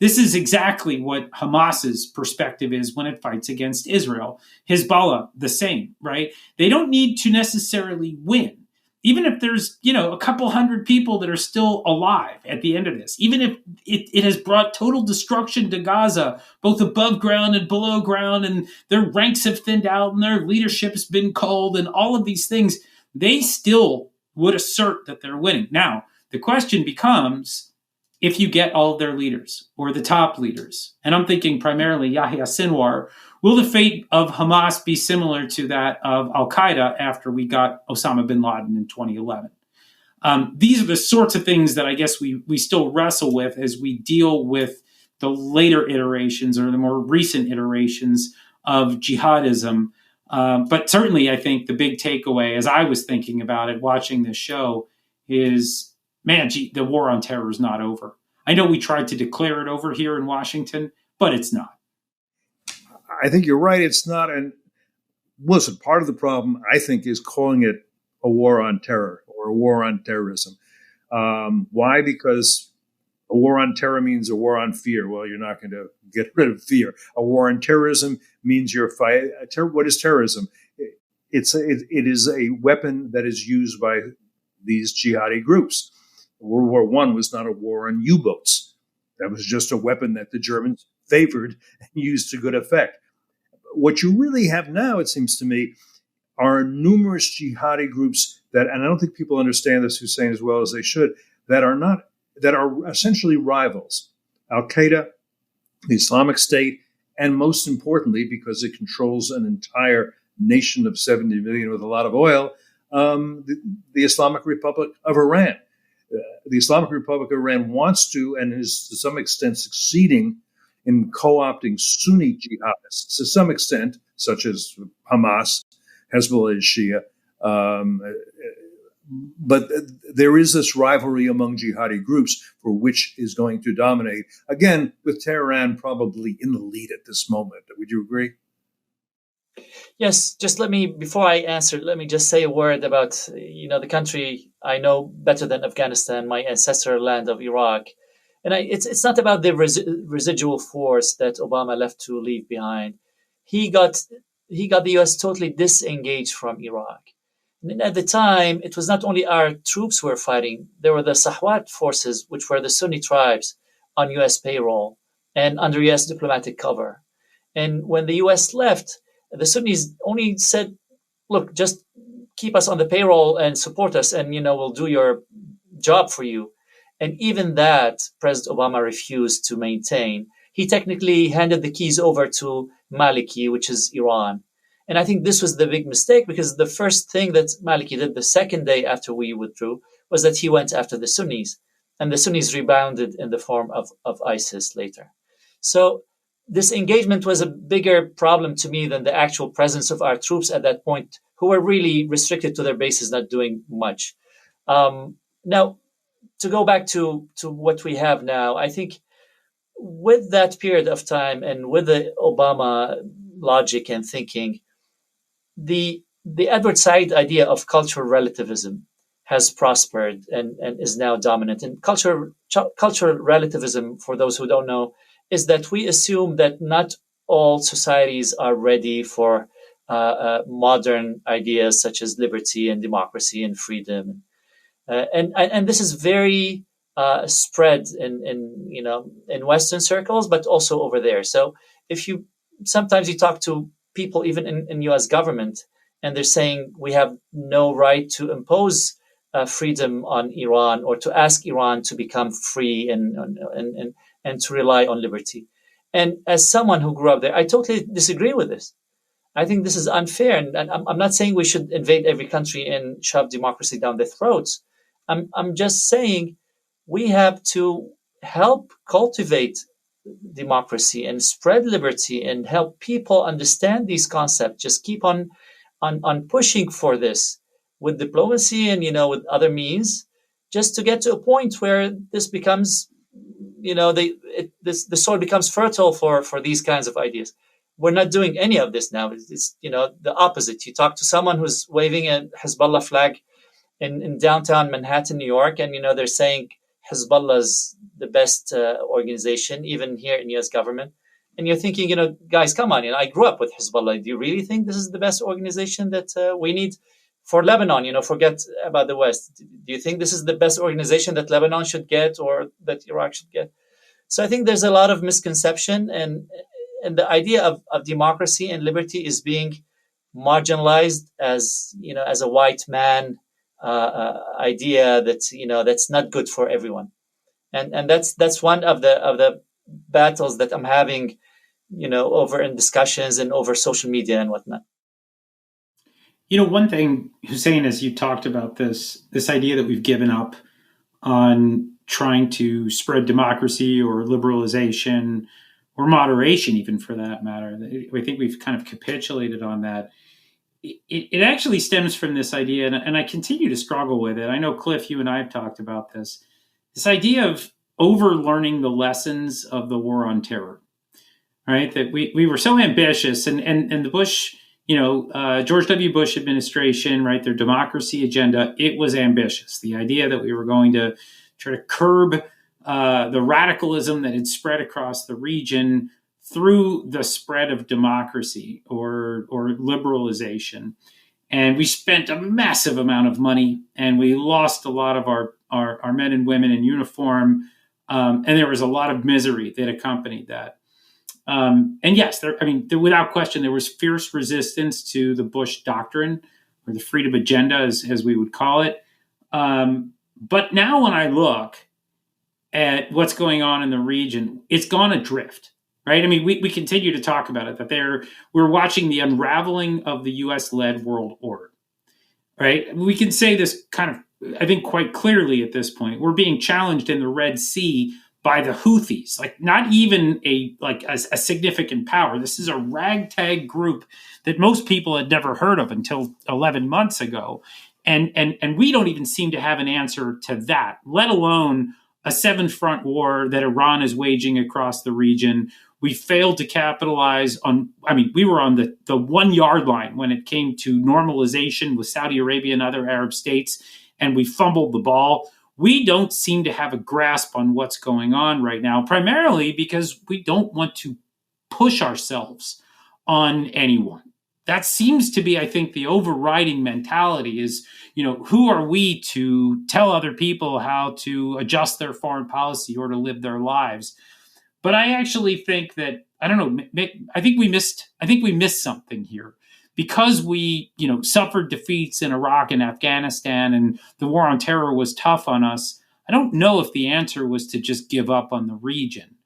This is exactly what Hamas's perspective is when it fights against Israel. Hezbollah, the same, right? They don't need to necessarily win. even if there's, a couple hundred people that are still alive at the end of this, even if it has brought total destruction to Gaza, both above ground and below ground, and their ranks have thinned out and their leadership has been culled and all of these things, they still would assert that they're winning. Now, the question becomes, if you get all of their leaders or the top leaders, and I'm thinking primarily Yahya Sinwar, will the fate of Hamas be similar to that of Al-Qaeda after we got Osama bin Laden in 2011? These are the sorts of things that I guess we still wrestle with as we deal with the later iterations or the more recent iterations of jihadism. But certainly, I think the big takeaway, as I was thinking about it, watching this show, is, man, the war on terror is not over. I know we tried to declare it over here in Washington, but it's not. I think you're right. It's not. And listen, part of the problem, I think, is calling it a war on terror or a war on terrorism. Why? Because a war on terror means a war on fear. Well, you're not going to get rid of fear. A war on terrorism means you're fighting. What is terrorism? It is a weapon that is used by these jihadi groups. World War I was not a war on U-boats. That was just a weapon that the Germans favored and used to good effect. What you really have now, it seems to me, are numerous jihadi groups that, and I don't think people understand this, Hussain, as well as they should, that are essentially rivals. Al-Qaeda, the Islamic State, and most importantly, because it controls an entire nation of 70 million with a lot of oil, the Islamic Republic of Iran. The Islamic Republic of Iran wants to, and is to some extent succeeding in co-opting Sunni jihadists to some extent, such as Hamas, Hezbollah is Shia. But there is this rivalry among jihadi groups for which is going to dominate, again, with Tehran probably in the lead at this moment. Would you agree? Yes, before I answer, let me just say a word about, the country I know better than Afghanistan, my ancestral land of Iraq. And it's not about the residual force that Obama left to leave behind. He got the U.S. totally disengaged from Iraq. And at the time, it was not only our troops who were fighting. There were the Sahwat forces, which were the Sunni tribes on U.S. payroll and under U.S. diplomatic cover. And when the U.S. left, the Sunnis only said, look, just keep us on the payroll and support us, and, we'll do your job for you. And even that, President Obama refused to maintain. He technically handed the keys over to Maliki, which is Iran. And I think this was the big mistake, because the first thing that Maliki did the second day after we withdrew was that he went after the Sunnis. And the Sunnis rebounded in the form of ISIS later. So this engagement was a bigger problem to me than the actual presence of our troops at that point, who were really restricted to their bases, not doing much. Now, to go back to what we have now, I think with that period of time and with the Obama logic and thinking, the Edward Said idea of cultural relativism has prospered and is now dominant. And cultural relativism, for those who don't know, is that we assume that not all societies are ready for modern ideas such as liberty and democracy and freedom. And this is very spread in Western circles, but also over there. So sometimes you talk to people even in U.S. government, and they're saying we have no right to impose freedom on Iran or to ask Iran to become free and to rely on liberty. And as someone who grew up there, I totally disagree with this. I think this is unfair. And I'm not saying we should invade every country and shove democracy down their throats. I'm just saying we have to help cultivate democracy and spread liberty and help people understand these concepts. Just keep on pushing for this with diplomacy and, with other means, just to get to a point where this becomes, the soil becomes fertile for these kinds of ideas. We're not doing any of this now. It's the opposite. You talk to someone who's waving a Hezbollah flag in downtown Manhattan, New York, and they're saying Hezbollah is the best organization, even here in U.S. government. And you're thinking, guys, come on. I grew up with Hezbollah. Do you really think this is the best organization that we need for Lebanon, forget about the West. Do you think this is the best organization that Lebanon should get or that Iraq should get? So I think there's a lot of misconception, and the idea of democracy and liberty is being marginalized as a white man idea that's not good for everyone, and that's one of the battles that I'm having, over in discussions and over social media and whatnot. One thing, Hussain, as you talked about this idea that we've given up on trying to spread democracy or liberalization or moderation, even for that matter, I think we've kind of capitulated on that. It actually stems from this idea, and I continue to struggle with it. I know, Cliff, you and I have talked about this idea of overlearning the lessons of the war on terror, right? That we were so ambitious, and the Bush, George W. Bush administration, right, their democracy agenda, it was ambitious. The idea that we were going to try to curb the radicalism that had spread across the region through the spread of democracy or liberalization. And we spent a massive amount of money, and we lost a lot of our men and women in uniform. And there was a lot of misery that accompanied that. And yes, without question, there was fierce resistance to the Bush doctrine, or the freedom agenda, as we would call it. But now when I look at what's going on in the region, it's gone adrift, right? I mean, we continue to talk about it, that we're watching the unraveling of the U.S.-led world order, right? We can say this kind of, I think, quite clearly at this point. We're being challenged in the Red Sea by the Houthis, like not even a significant power. This is a ragtag group that most people had never heard of until 11 months ago. And we don't even seem to have an answer to that, let alone a seventh front war that Iran is waging across the region. We failed to capitalize on, we were on the 1 yard line when it came to normalization with Saudi Arabia and other Arab states, and we fumbled the ball. We don't seem to have a grasp on what's going on right now, primarily because we don't want to push ourselves on anyone. That seems to be, I think, the overriding mentality is, who are we to tell other people how to adjust their foreign policy or to live their lives? But I actually think that, I don't know, I think we missed something here. Because we, suffered defeats in Iraq and Afghanistan, and the war on terror was tough on us, I don't know if the answer was to just give up on the region.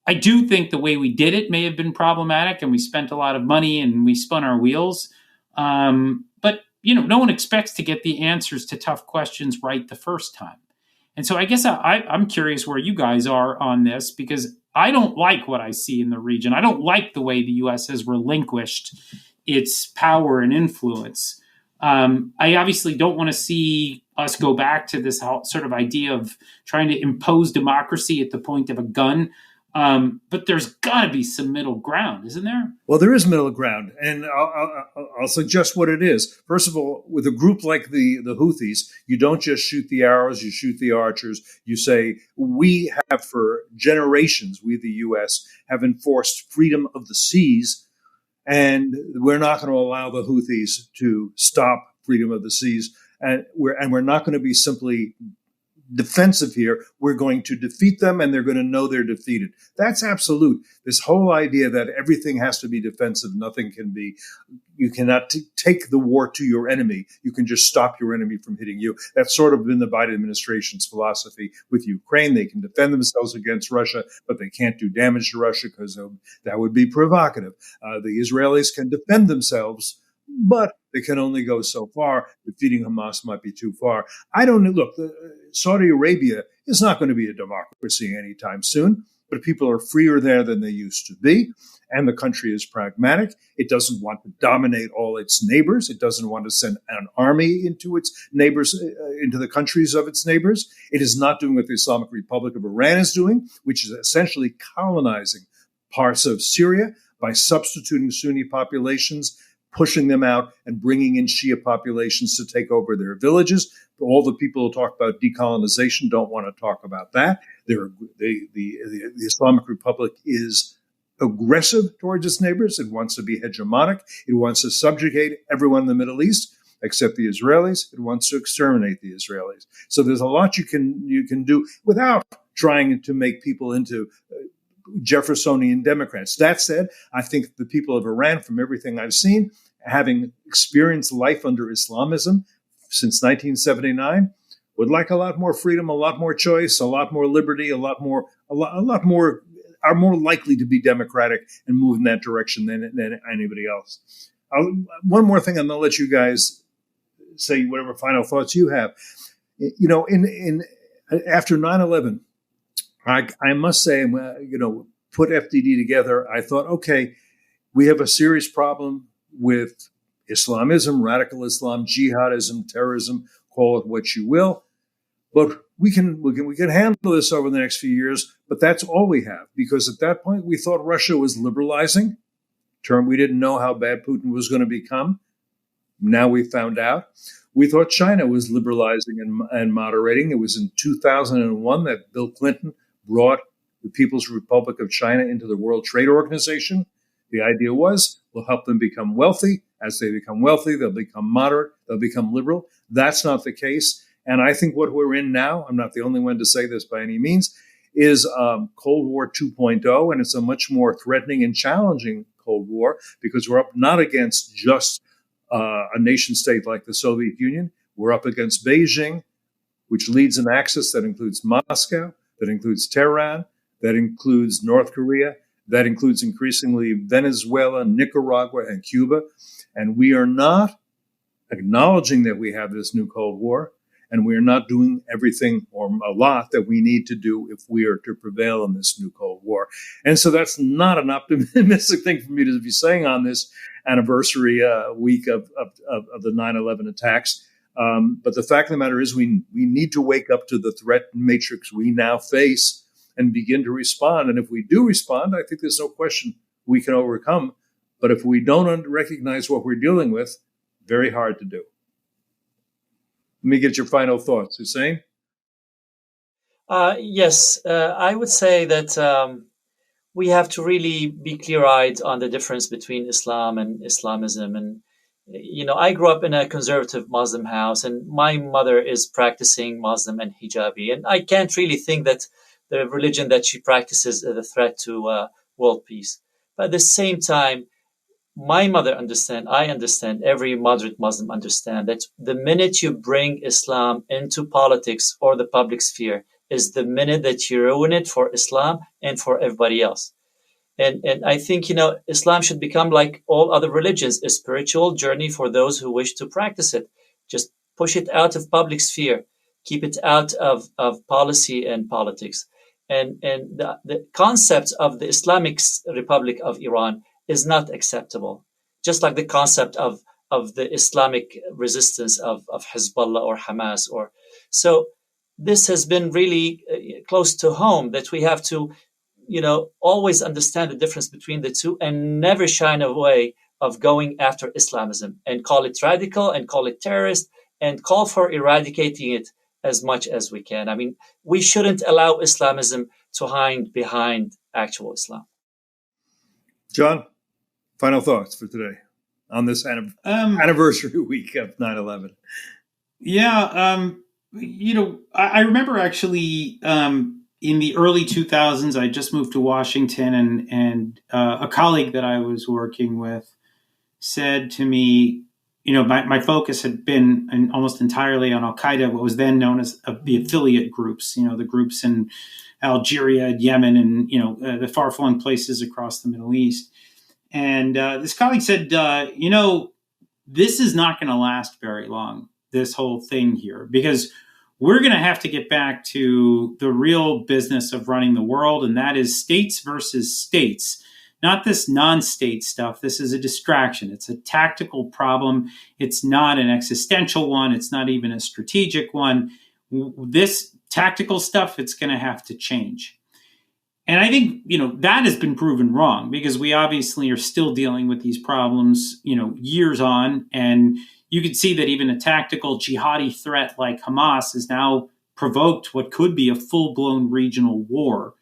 I do think the way we did it may have been problematic, and we spent a lot of money and we spun our wheels. But, no one expects to get the answers to tough questions right the first time. And so I guess I'm curious where you guys are on this, because I don't like what I see in the region. I don't like the way the U.S. has relinquished its power and influence. I obviously don't want to see us go back to this sort of idea of trying to impose democracy at the point of a gun. But there's got to be some middle ground, isn't there? Well, there is middle ground, and I'll suggest what it is. First of all, with a group like the Houthis, you don't just shoot the arrows, you shoot the archers. You say, we have for generations, we the U.S., have enforced freedom of the seas, and we're not going to allow the Houthis to stop freedom of the seas. And we're not going to be simply defensive here. We're going to defeat them, and they're going to know they're defeated. That's absolute. This whole idea that everything has to be defensive, nothing can be. You cannot take the war to your enemy. You can just stop your enemy from hitting you. That's sort of been the Biden administration's philosophy with Ukraine. They can defend themselves against Russia, but they can't do damage to Russia because that would be provocative. The Israelis can defend themselves, but they can only go so far. Defeating Hamas might be too far. I don't know. Look, Saudi Arabia is not going to be a democracy anytime soon, but people are freer there than they used to be. And the country is pragmatic. It doesn't want to dominate all its neighbors. It doesn't want to send an army into its neighbors, into the countries of its neighbors. It is not doing what the Islamic Republic of Iran is doing, which is essentially colonizing parts of Syria by substituting Sunni populations, pushing them out and bringing in Shia populations to take over their villages. All the people who talk about decolonization don't want to talk about that. The Islamic Republic is aggressive towards its neighbors. It wants to be hegemonic. It wants to subjugate everyone in the Middle East. accept the Israelis. It wants to exterminate the Israelis. So there's a lot you can do without trying to make people into Jeffersonian Democrats. That said, I think the people of Iran, from everything I've seen, having experienced life under Islamism since 1979, would like a lot more freedom, a lot more choice, a lot more liberty, a lot more, are more likely to be democratic and move in that direction than anybody else. One more thing, I'm going to let you guys say whatever final thoughts you have. You know, after 9/11, I must say, put FDD together. I thought, okay, we have a serious problem with Islamism, radical Islam, jihadism, terrorism, call it what you will. But we can handle this over the next few years. But that's all we have, because at that point we thought Russia was liberalizing. Term we didn't know how bad Putin was going to become. Now we found out. We thought China was liberalizing and moderating. It was in 2001 that Bill Clinton brought the People's Republic of China into the World Trade Organization. The idea was we'll help them become wealthy. As they become wealthy, they'll become moderate, they'll become liberal. That's not the case. And I think what we're in now, I'm not the only one to say this by any means, is Cold War 2.0, and it's a much more threatening and challenging Cold War, because we're up not against just a nation state like the Soviet Union. We're up against Beijing, which leads an axis that includes Moscow, that includes Tehran, that includes North Korea, that includes increasingly Venezuela, Nicaragua, and Cuba. And we are not acknowledging that we have this new Cold War, and we are not doing everything or a lot that we need to do if we are to prevail in this new Cold War. And so that's not an optimistic thing for me to be saying on this anniversary week of the 9/11 attacks. But the fact of the matter is we need to wake up to the threat matrix we now face and begin to respond. And if we do respond, I think there's no question we can overcome. But if we don't recognize what we're dealing with, very hard to do. Let me get your final thoughts, Hussain. Yes, I would say that we have to really be clear-eyed on the difference between Islam and Islamism. And, I grew up in a conservative Muslim house, and my mother is practicing Muslim and hijabi. And I can't really think that the religion that she practices is a threat to world peace. But at the same time, my mother I understand, every moderate Muslim understand that the minute you bring Islam into politics or the public sphere is the minute that you ruin it for Islam and for everybody else. And I think, Islam should become like all other religions, a spiritual journey for those who wish to practice it. Just push it out of public sphere, keep it out of policy and politics. And the concept of the Islamic Republic of Iran is not acceptable. Just like the concept of the Islamic resistance of Hezbollah or Hamas. So this has been really close to home, that we have to, always understand the difference between the two and never shy away of going after Islamism and call it radical and call it terrorist and call for eradicating it as much as we can. I mean, we shouldn't allow Islamism to hide behind actual Islam. John, final thoughts for today on this anniversary week of 9/11. Yeah, I remember actually in the early 2000s, I just moved to Washington, and a colleague that I was working with said to me, my focus had been almost entirely on Al-Qaeda, what was then known as the affiliate groups, the groups in Algeria, Yemen, and, the far-flung places across the Middle East. And this colleague said, this is not going to last very long, this whole thing here, because we're going to have to get back to the real business of running the world, and that is states versus states. Not this non-state stuff. This is a distraction. It's a tactical problem. It's not an existential one. It's not even a strategic one. This tactical stuff, it's going to have to change. And I think, that has been proven wrong, because we obviously are still dealing with these problems, years on. And you can see that even a tactical jihadi threat like Hamas has now provoked what could be a full-blown regional war.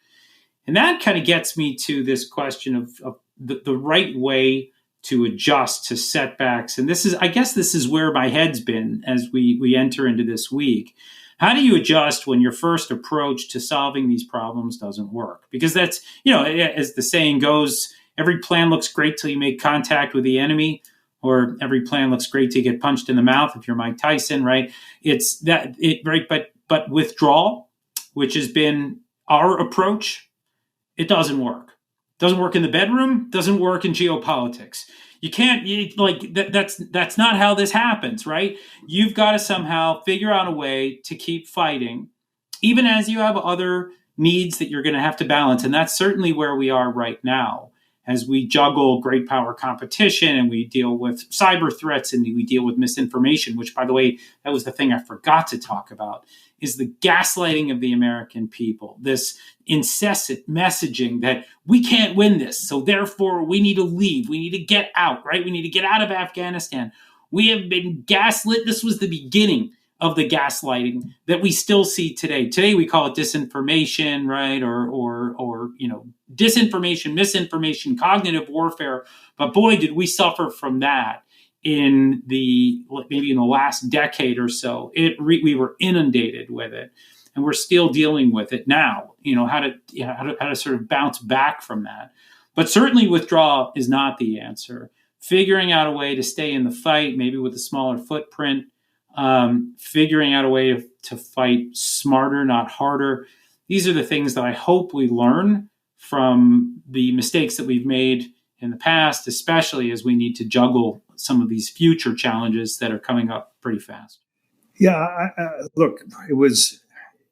And that kind of gets me to this question of the right way to adjust to setbacks. And I guess this is where my head's been as we enter into this week. How do you adjust when your first approach to solving these problems doesn't work? Because that's, as the saying goes, every plan looks great till you make contact with the enemy, or every plan looks great till you get punched in the mouth if you're Mike Tyson, right? It's that, right? But withdrawal, which has been our approach, it doesn't work. Doesn't work in the bedroom, doesn't work in geopolitics. You can't, that's not how this happens, right? You've got to somehow figure out a way to keep fighting, even as you have other needs that you're going to have to balance. And that's certainly where we are right now, as we juggle great power competition and we deal with cyber threats and we deal with misinformation, which, by the way, that was the thing I forgot to talk about, is the gaslighting of the American people, this incessant messaging that we can't win this, so therefore we need to leave, we need to get out, right? We need to get out of Afghanistan. We have been gaslit. This was the beginning of the gaslighting that we still see today. Today we call it disinformation, right? Or disinformation, misinformation, cognitive warfare. But boy, did we suffer from that maybe in the last decade or so. We were inundated with it, and we're still dealing with it now. How to sort of bounce back from that. But certainly withdrawal is not the answer. Figuring out a way to stay in the fight, maybe with a smaller footprint, figuring out a way to fight smarter, not harder. These are the things that I hope we learn from the mistakes that we've made in the past, especially as we need to juggle some of these future challenges that are coming up pretty fast. Yeah, look, it was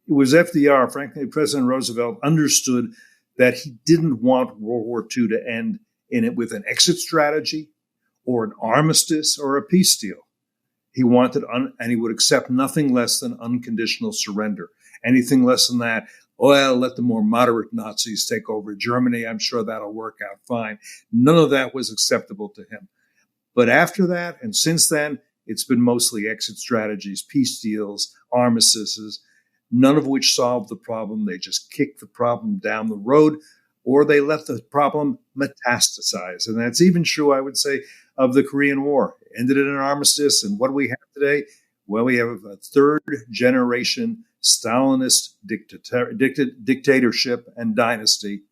FDR, frankly, President Roosevelt understood that he didn't want World War II to end in it with an exit strategy or an armistice or a peace deal. He wanted, and he would accept nothing less than unconditional surrender. Anything less than that, well, let the more moderate Nazis take over Germany. I'm sure that'll work out fine. None of that was acceptable to him. But after that, and since then, it's been mostly exit strategies, peace deals, armistices, none of which solved the problem. They just kicked the problem down the road, or they let the problem metastasize. And that's even true, I would say, of the Korean War. Ended in an armistice, and what do we have today? Well, we have a third-generation Stalinist dictatorship and dynasty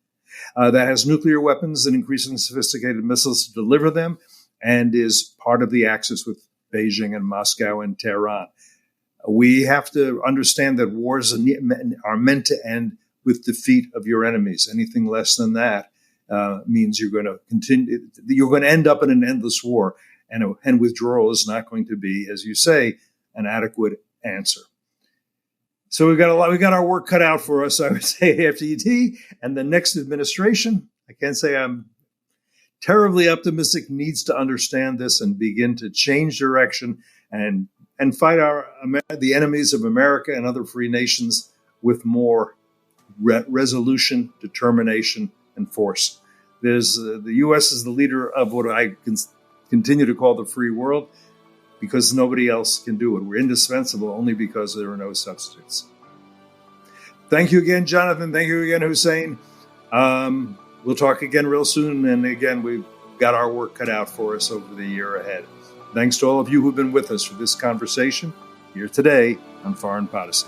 that has nuclear weapons and increasingly sophisticated missiles to deliver them, and is part of the axis with Beijing and Moscow and Tehran. We have to understand that wars are meant to end with defeat of your enemies. Anything less than that means you're going to continue. You're going to end up in an endless war, and withdrawal is not going to be, as you say, an adequate answer. So we got our work cut out for us, I would say, FDT and the next administration. I can't say I'm terribly optimistic, needs to understand this and begin to change direction and fight the enemies of America and other free nations with more resolution, determination, and force. The U.S. is the leader of what I continue to call the free world, because nobody else can do it. We're indispensable only because there are no substitutes. Thank you again, Jonathan. Thank you again, Hussain. We'll talk again real soon. And again, we've got our work cut out for us over the year ahead. Thanks to all of you who've been with us for this conversation here today on Foreign Policy.